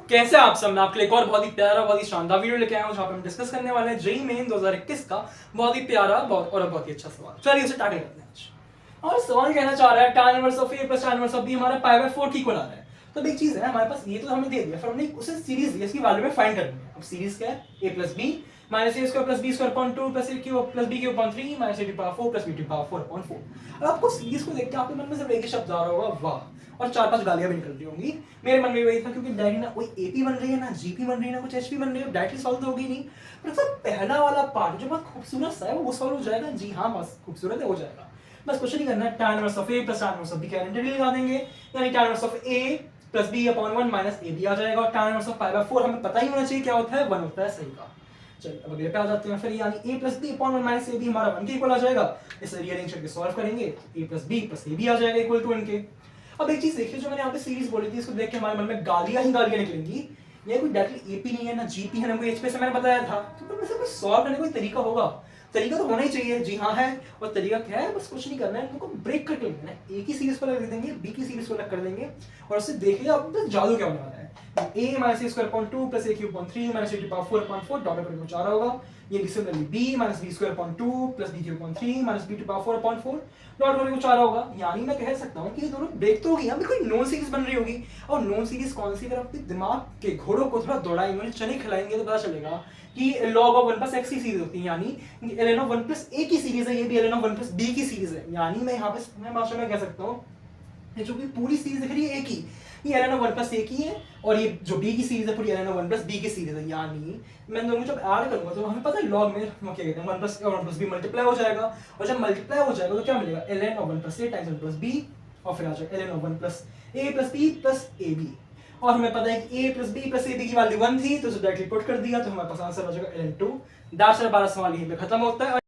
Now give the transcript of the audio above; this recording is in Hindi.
कैसे आप सब, मैं आपके लिए एक और बहुत ही प्यारा, बहुत ही शानदार वीडियो लेके आया हूं जहां पे हम डिस्कस करने वाले हैं जेईई मेन 2021 का बहुत ही प्यारा बहुत ही अच्छा सवाल। चलिए उसे टैकल करते हैं आज। और सवाल कहना चाह रहा है tan inverse of a plus tan inverse of b हमारा पाई बाय 4 की इक्वल आ रहा है। तो एक चीज है, हमारे पास ये तो हमें दे दिया, फिर हमने उसे सीरीज दी, इसकी वैल्यू में फाइंड करनी है। अब सीरीज क्या है, a plus b minus a square plus b square upon 2 plus a cube plus b cube upon 3 minus a to power 4 plus b to power 4 upon 4। अब आपको सीरीज को देख के आपके मन में सिर्फ एक ही शब्द आ रहा होगा, वाह, और 4-5 गालियां भी निकल रही होंगी। मेरे मन में वही था, क्योंकि डायरेक्टली ना कोई एपी बन रही है, ना जीपी बन रही है, ना कुछ एचपी बन रही है, डायरेक्टली सॉल्व तो होगी नहीं। पर सर पहला वाला पार्ट जो बहुत खूबसूरत सा है वो सॉल्व हो जाएगा। जी हाँ, बस खूबसूरत है, हो जाएगा। बस कुछ नहीं करना है, tan inverse of a plus tan inverse of b का आइडेंटिटी लगा देंगे, यानी tan inverse of a plus b upon 1 minus ab आ जाएगा। और tan inverse of pi by 4 हमें पता ही होना चाहिए क्या होता है, 1 होता है, सही का। चलिए अब अगले पे आ जाते हैं। फिर यानी a plus b upon 1 minus ab हमारा 1 के इक्वल आ जाएगा। इसे रीअरेंज करके सॉल्व करेंगे, a plus b plus ab आ जाएगा इक्वल टू 1 के। अब एक चीज देखिए, जो मैंने यहाँ पे सीरीज बोली थी, इसको देख के हमारे मन में गालियां ही गालियां निकलेंगी। ये कोई डायरेक्टली एपी नहीं है, ना जीपी है, ना कोई एचपी, से मैंने बताया था। तो वैसे कोई सॉल्व करने का कोई तरीका होगा, तरीका तो होना ही चाहिए। जी हाँ है, और तरीका क्या है, बस कुछ नहीं करना है, इनको ब्रेक करके लिखना है। ए की सीरीज को अलग लिख देंगे, बी की सीरीज को अलग कर देंगे, और उससे देखिए अब तो जादू क्या होने वाला है। a minus a square upon 2 plus a cube upon 3 minus a to power 4 upon 4 dot करके कुछ आ रहा होगा। ये similarly b minus b square upon 2 plus b cube upon 3 minus b to power 4 upon 4 dot करके कुछ आ रहा होगा। यानी मैं कह सकता हूँ कि ये दोनों ब्रेक तो होगी, यहाँ पे कोई नॉन सीरीज बन रही होगी। और नॉन सीरीज कौन सी, अगर अपने दिमाग के घोड़ों को थोड़ा दौड़ाएंगे, चने खिलाएंगे, तो पता चलेगा कि log ऑफ 1 प्लस x की सीरीज होती है। यानी ln ऑफ 1 प्लस a की सीरीज है, ये भी ln ऑफ 1 प्लस b की सीरीज है। यानी मैं यहाँ पे मैं भाषा में कह सकता हूँ, ये जो भी पूरी सीरीज दिख रही है a की, ये ln ऑफ 1 प्लस a की है, और ये जो b की सीरीज है पूरी ln ऑफ 1 प्लस b की सीरीज है। यानी मैं दोनों जब ऐड करूंगा तो हमें पता है log में हम क्या कहते हैं, 1 प्लस b मल्टीप्लाई हो जाएगा, और जब मल्टीप्लाई हो जाएगा तो क्या मिलेगा, ln of 1 plus a times 1 plus b, और फिर आ जाएगा ln of 1 plus a plus b plus ab। और हमें पता है कि a plus b plus ab की वैल्यू 1 थी, तो डायरेक्टली पुट कर दिया, तो हमारे पास आंसर आ जाएगा ln 2। दैट्स 12 सवाल यहीं पे खत्म होता है।